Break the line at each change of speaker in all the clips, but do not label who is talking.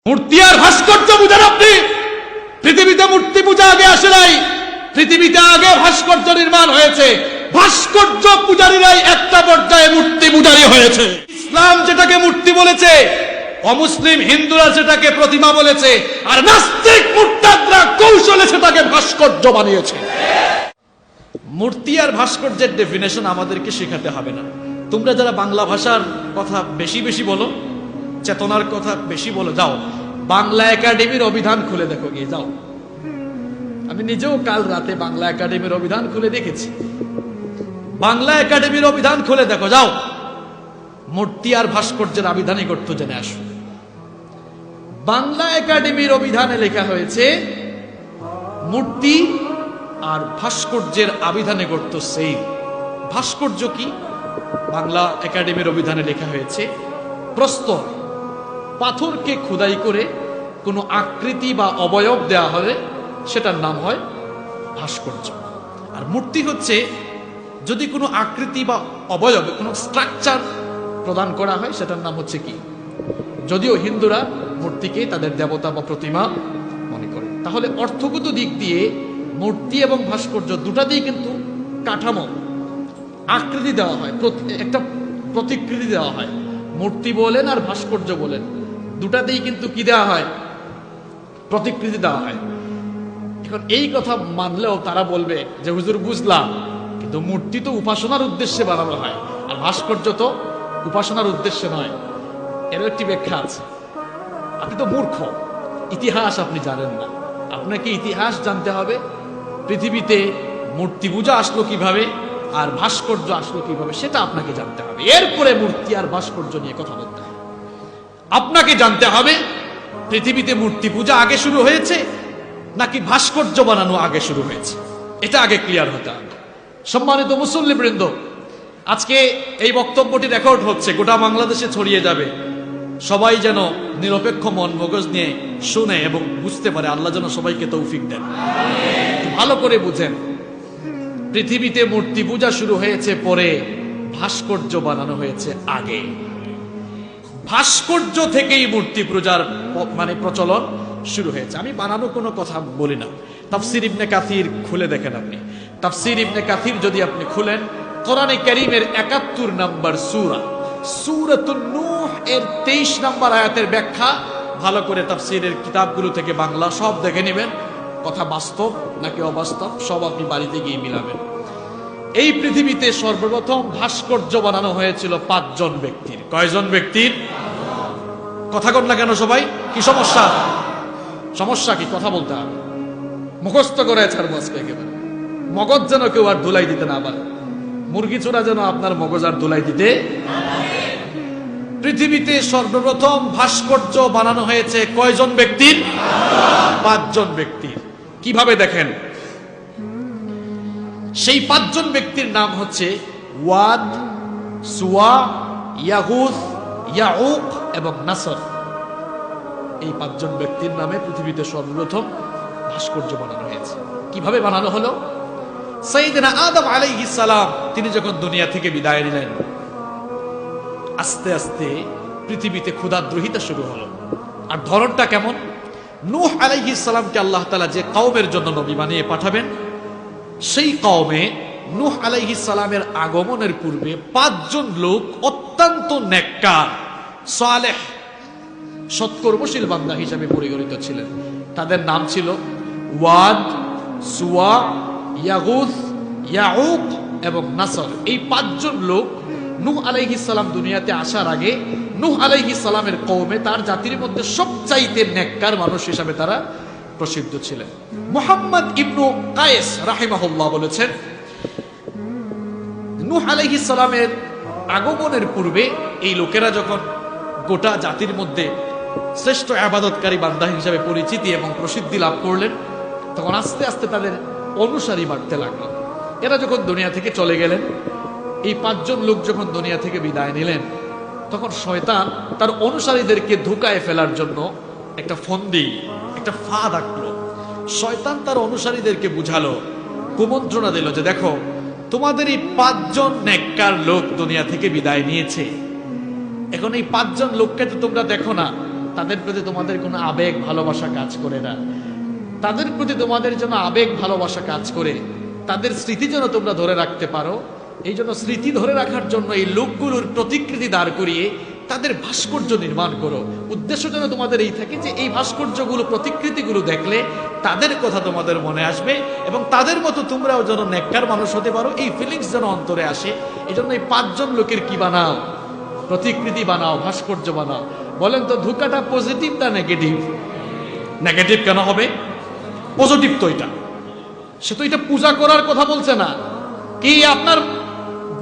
মূর্তি আর ভাস্কর্য বুঝেন আপনি? পৃথিবীতে মূর্তি পূজা আগে আসে নাই, পৃথিবীতে আগে ভাস্কর্য নির্মাণ হয়েছে। ভাস্কর্য পূজারীরাই একটা পর্যায়ে মূর্তি পূজারী হয়েছে। ইসলাম যেটাকে মূর্তি বলেছে, অমুসলিম হিন্দুরা সেটাকে প্রতিমা বলেছে, আর নাস্তিক মুরতাদরা কৌশলে সেটাকে ভাস্কর্য বানিয়েছে। মূর্তি আর ভাস্কর্যের ডেফিনেশন আমাদেরকে শেখাতে হবে না। তোমরা যারা বাংলা ভাষার কথা বেশি বেশি বলো, চেতনার কথা বেশি বলো, যাও বাংলা একাডেমির অভিধান খুলে দেখো গিয়ে, যাও। আমি নিজেও কাল রাতে বাংলা একাডেমির অভিধান খুলে দেখেছি। বাংলা একাডেমির অভিধান খুলে দেখো, যাও। মূর্তি আর ভাস্কর্যের আবিধানিক অর্থ জেনে আসো। বাংলা একাডেমির অভিধানে লেখা হয়েছে মূর্তি আর ভাস্কর্যের আবিধানিক অর্থ সেম। ভাস্কর্য কি? বাংলা একাডেমির অভিধানে লেখা হয়েছে প্রস্তর, পাথরকে খোদাই করে কোনো আকৃতি বা অবয়ব দেওয়া হবে, সেটার নাম হয় ভাস্কর্য। আর মূর্তি হচ্ছে যদি কোনো আকৃতি বা অবয়বে কোনো স্ট্রাকচার প্রদান করা হয়, সেটার নাম হচ্ছে কি? যদিও হিন্দুরা মূর্তিকে তাদের দেবতা বা প্রতিমা মনে করে। তাহলে অর্থগত দিক দিয়ে মূর্তি এবং ভাস্কর্য দুটাতেই কিন্তু কাঠামো, আকৃতি দেওয়া হয়, একটা প্রতিকৃতি দেওয়া হয়। মূর্তি বলেন আর ভাস্কর্য বলেন, দুটাতেই কিন্তু কি দেওয়া হয়? প্রতিকৃতি দেওয়া হয়। এখন এই কথা মানলেও তারা বলবে যে হুজুর বুঝলাম, কিন্তু মূর্তি তো উপাসনার উদ্দেশ্যে বানানো হয়, আর ভাস্কর্য তো উপাসনার উদ্দেশ্যে নয়। এর একটি ব্যাখ্যা আছে। আপনি তো মূর্খ, ইতিহাস আপনি জানেন না। আপনাকে ইতিহাস জানতে হবে, পৃথিবীতে মূর্তি পূজা আসলো কিভাবে আর ভাস্কর্য আসলো কিভাবে, সেটা আপনাকে জানতে হবে। এরপরে মূর্তি আর ভাস্কর্য নিয়ে কথা বলতে হবে। আপনাকে জানতে হবে পৃথিবীতে মূর্তি পূজা আগে শুরু হয়েছে নাকি ভাস্কর্য বানানো আগে শুরু হয়েছে, এটা আগে ক্লিয়ার হতে হবে। সম্মানিত মুসল্লিবৃন্দ, আজকে এই বক্তব্যটি রেকর্ড হচ্ছে, গোটা বাংলাদেশে ছড়িয়ে যাবে। সবাই যেন নিরপেক্ষ মন মগজ নিয়ে শুনে এবং বুঝতে পারে। আল্লাহ যেন সবাইকে তৌফিক দেন। ভালো করে বুঝেন, পৃথিবীতে মূর্তি পূজা শুরু হয়েছে পরে, ভাস্কর্য বানানো হয়েছে আগে। ভাস্কর্য থেকেই মূর্তি পূজার প্রচলন শুরু হয়েছে। আমি বানানো কোনো কথা বলি না। তাফসির ইবনে কাসির খুলে দেখেন আপনি। তাফসির ইবনে কাসির যদি আপনি খুলেন, কোরআনে কারীমের ৭১ নম্বর সূরা, সূরাতুন নূহ এর ২৩ নম্বর আয়াতের ব্যাখ্যা ভালো করে তাফসিরের কিতাবগুলো থেকে বাংলা সব দেখে নেবেন। কথা বাস্তব নাকি অবাস্তব সব আপনি বাড়িতে গিয়ে মিলাবেন। এই পৃথিবীতে সর্বপ্রথম ভাস্কর্য বানানো হয়েছিল ৫ জন ব্যক্তির। কয়জন ব্যক্তির? কথা কন না কেন সবাই? কি সমস্যা? সমস্যা কি? কথা বলতে হবে। মুখস্থ করে ছাড়বো আজকে একেবারে। মগজ যেন কেউ আর ধুলাই দিতে না পারে। মুরগি চোরা যেন আপনার মগজ আর ধুলাই দিতে। পৃথিবীতে সর্বপ্রথম ভাস্কর্য বানানো হয়েছে কয়জন ব্যক্তির? ৫ জন ব্যক্তির। কিভাবে দেখেন, সেই ৫ জন ব্যক্তির নাম হচ্ছে ওয়াদ, সুয়া, ইয়াগুস, ইয়াউক এবং নাসর। এই ৫ জন ব্যক্তির নামে পৃথিবীতে সর্বপ্রথম ভাস্কর্য বানানো হয়েছে। কিভাবে বানানো হলো? সাইয়েদনা আদম আলাইহিস সালাম তিনি যখন দুনিয়া থেকে বিদায় নিলেন, আস্তে আস্তে পৃথিবীতে ক্ষুধাদ্রোহিতা শুরু হলো। আর ধরনটা কেমন? নূহ আলাইহিস সালামকে আল্লাহ তাআলা যে কওমের জন্য নবী বানিয়ে পাঠাবেন, সেই কওমে নূহ আলাইহিস সালামের আগমনের পূর্বে ৫ জন লোক অত্যন্ত নেককার, সালেহ, সৎকর্মশীল বান্দা হিসেবে পরিগণিত ছিলেন। তাদের নাম ছিল ওয়াদ, সুয়া, ইয়াগুস, ইয়াউক এবং নাসর। এই ৫ জন লোক নূহ আলাইহিস সালাম দুনিয়াতে আসার আগে নূহ আলাইহিস সালামের কওমে, তার জাতির মধ্যে সবচাইতে নেককার মানুষ হিসাবে তারা প্রসিদ্ধ ছিলেন। মুহাম্মদ ইবনু কায়েস রাহিমাহুল্লাহ বলেছেন, নূহ আলাইহিস সালামের আগমনের পূর্বে এই লোকেরা যখন গোটা জাতির মধ্যে শ্রেষ্ঠ ইবাদতকারী বান্দা হিসেবে পরিচিতি এবং প্রসিদ্ধি লাভ করলেন, তখন আস্তে আস্তে তাদের অনুসারী বাড়তে লাগলো। এরা যখন দুনিয়া থেকে চলে গেলেন, এই ৫ জন লোক যখন দুনিয়া থেকে বিদায় নিলেন, তখন শয়তান তার অনুসারীদেরকে ধোঁকায় ফেলার জন্য একটা ফন্দি, একটা ফাঁদ আঁকলো। শয়তান তার অনুসারীদেরকে বুঝালো, কুমন্ত্রণা দিল যে দেখো, তোমাদের এই ৫ জন নেককার লোক দুনিয়া থেকে বিদায় নিয়েছে, এখন এই ৫ জন লোককে তো তোমরা দেখো না, তাদের প্রতি তোমাদের কোনো আবেগ ভালোবাসা কাজ করে না, তাদের প্রতি তোমাদের জন্য আবেগ ভালোবাসা কাজ করে, তাদের স্মৃতি যেন তোমরা ধরে রাখতে পারো, এই জন্য স্মৃতি ধরে রাখার জন্য এই লোকগুলোর প্রতিকৃতি দাঁড় করিয়ে তাদের ভাস্কর্য নির্মাণ করো। উদ্দেশ্য যেন তোমাদের এই থাকে যে এই ভাস্কর্যগুলো, প্রতিকৃতিগুলো দেখলে তাদের কথা তোমাদের মনে আসবে এবং তাদের মতো তোমরাও যেন নেককার মানুষ হতে পারো, এই ফিলিংস যেন অন্তরে আসে। এই জন্য এই 5 জন লোকের কি বানাও? প্রতিকৃতি বানাও, ভাস্কর্য বানাও। বলেন তো ধোঁকাটা পজিটিভ না নেগেটিভ? নেগেটিভ কেন হবে? পজিটিভ তো এটা। সে তো এটা পূজা করার কথা বলছে না। কি আপনার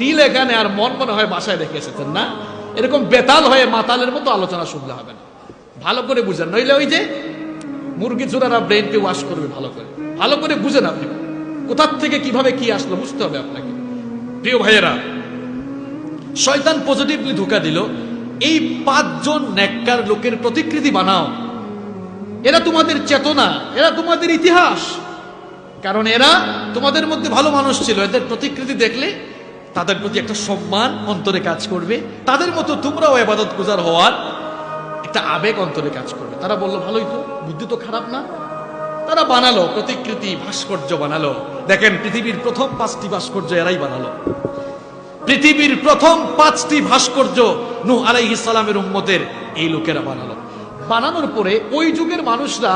দিল এখানে আর মন মনে হয় বাসায় রেখে এসেছেন না? এরকম বেতাল হয়ে মাতালের মতো আলোচনা শুনলে হবে না। ভালো করে বুঝেন, নইলে ওই যে মুরগি চোরারা ব্রেনকে ওয়াশ করবে। ভালো করে বুঝেন আপনি কোথার থেকে কিভাবে কি আসলো বুঝতে হবে আপনাকে। প্রিয় ভাইয়েরা, শয়তান পজিটিভলি ধোঁকা দিল, এই 5 জন নেককার লোকের প্রতিকৃতি বানাও। এরা তোমাদের চেতনা, এরা তোমাদের ইতিহাস। কারণ এরা তোমাদের মধ্যে ভালো মানুষ ছিল। এদের প্রতিকৃতি দেখলে তাদের প্রতি একটা সম্মান অন্তরে কাজ করবে, তাদের মতো তোমরাও ইবাদত গুজার হওয়ার একটা আবেগ অন্তরে কাজ করবে। তারা বললো ভালোই তো, বুদ্ধি তো খারাপ না। তারা বানালো প্রতিকৃতি, ভাস্কর্য বানালো। দেখেন পৃথিবীর প্রথম 5টি ভাস্কর্য এরাই বানালো। পৃথিবীর প্রথম 5টি ভাস্কর্য নূহ আলাইহিস সালামের উম্মতের এই লোকেরা বানালো। বানানোর পরে ওই যুগের মানুষরা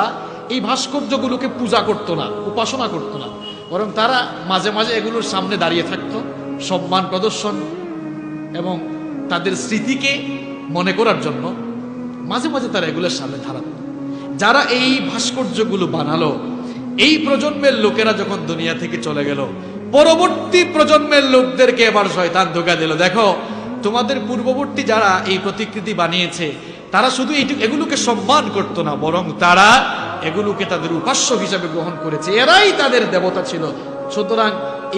এই ভাস্কর্যগুলোকে পূজা করতো না, উপাসনা করতো না, বরং তারা মাঝে মাঝে এগুলোর সামনে দাঁড়িয়ে থাকতো সম্মান প্রদর্শন এবং তাদের স্মৃতিকে মনে করার জন্য মাঝে মাঝে তারা এগুলোর সামনে দাঁড়াতো। যারা এই ভাস্কর্যগুলো বানালো, এই প্রজন্মের লোকেরা যখন দুনিয়া থেকে চলে গেল, পরবর্তী প্রজন্মের লোকদেরকে এবার শয়তান ধোঁকা দিল। দেখো, তোমাদের পূর্ববর্তী যারা এই প্রতিকৃতি বানিয়েছে তারা শুধু এগুলোকে সম্মান করতো না, বরং তারা এগুলোকে তাদের উপাস্য হিসাবে গ্রহণ করেছে। এরাই তাদের দেবতা ছিল। সুতরাং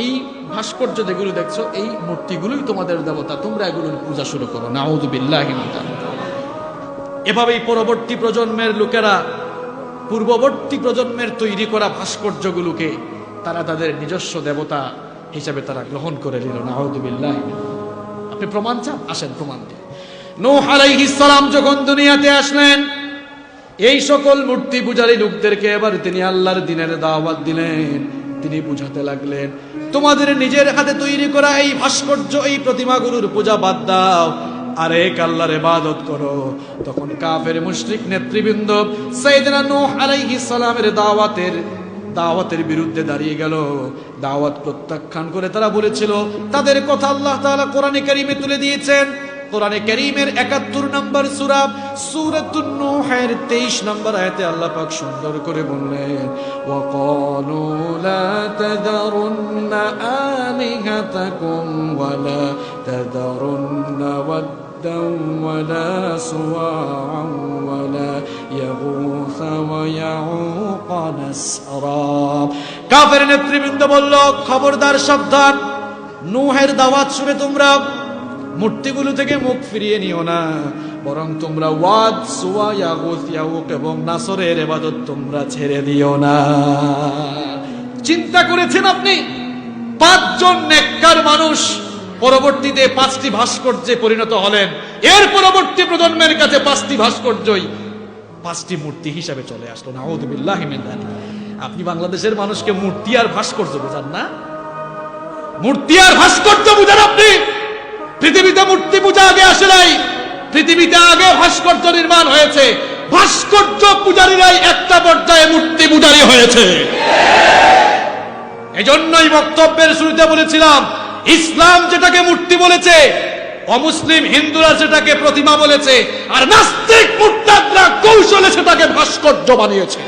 এই ভাস্কর্য যেগুলো দেখছো, এই মূর্তিগুলোই তোমাদের দেবতা, তোমরা এগুলোর পূজা শুরু করো। নাউযু বিল্লাহি মিন যালিক। এভাবেই পরবর্তী প্রজন্মের লোকেরা পূর্ববর্তী প্রজন্মের তৈরি করা ভাস্কর্যগুলোকে তারা তাদের নিজস্ব দেবতা হিসাবে তারা গ্রহণ করে নিল। নাউযু বিল্লাহি। আপনি প্রমাণ চান? আসেন প্রমাণ দিই। নূহ আলাইহিস সালাম যখন দুনিয়াতে আসলেন, এই সকল মূর্তি পূজারী লোকদেরকে এবার তিনি আল্লাহর দ্বীনের দাওয়াত দিলেন। তিনি বুঝাতে লাগলেন, তোমাদের নিজের হাতে তৈরি করা এই ভাস্কর্য, এই প্রতিমাগুলোর পূজা বাদ দাও, আর এক আল্লাহর ইবাদত করো। তখন কাফের মুশরিক নেতৃবৃন্দ সাইয়েদনা নূহ আলাইহিস সালামের দাওয়াতের বিরুদ্ধে দাঁড়িয়ে গেল। দাওয়াত প্রত্যাখ্যান করে তারা বলেছিল, তাদের কথা আল্লাহ তাআলা কোরআনে কারীমে তুলে দিয়েছেন। কোরআনে কারীমের ৭১ নম্বর সূরা সূরাতুন নূহের ২৩ নম্বর আয়াতে আল্লাহ পাক সুন্দর করে বললেন, ওয়াকালু লা তাযারুন্না আলিহাতাকুম ওয়ালা তাযারুন্না ওয়াদ্দান ওয়ালা সুওয়া'আন ওয়ালা ইয়াগুসা ওয়া ইয়াউক ওয়া নাসরা। কাফের নেতৃবৃন্দ বলল, খবরদার, সাবধান, নূহের দাওয়াত শুনে তোমরা মূর্তিগুলো থেকে মুখ ফিরিয়ে নিও না, বরং তোমরা ওয়াদ, সুওয়া, ইয়াগুস, ইয়াউক এবং নাসরের ইবাদত তোমরা ছেড়ে দিও না। চিন্তা করেছেন আপনি? 5 জন নেককার মানুষ পরবর্তীতে 5টি ভাস্কর্যে পরিণত হলেন। এর পরবর্তী প্রজন্মের কাছে 5টি ভাস্কর্যই 5টি মূর্তি হিসাবে চলে আসলো। নাউযু বিল্লাহি মিন যালিক। আপনি বাংলাদেশের মানুষকে মূর্তি আর ভাস্কর্য বোঝান না? মূর্তি আর ভাস্কর্য বুঝান আপনি? পৃথিবীতে মূর্তি পূজা আগে আসে নাই, পৃথিবীতে আগে ভাস্কর্য নির্মাণ হয়েছে। ভাস্কর্য পূজারীরাই একটা পর্যায়ে মূর্তি পূজারী হয়েছে। এজন্যই বক্তব্যের শুরুতে বলেছিলাম, ইসলাম যেটাকে মূর্তি বলেছে, অমুসলিম হিন্দুরা সেটাকে প্রতিমা বলেছে, আর নাস্তিক মুরতাদরা কৌশলে সেটাকে ভাস্কর্য বানিয়েছে।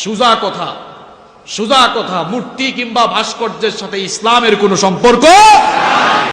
সোজা কথা, মূর্তি কিংবা ভাস্কর্যের সাথে ইসলামের কোনো সম্পর্ক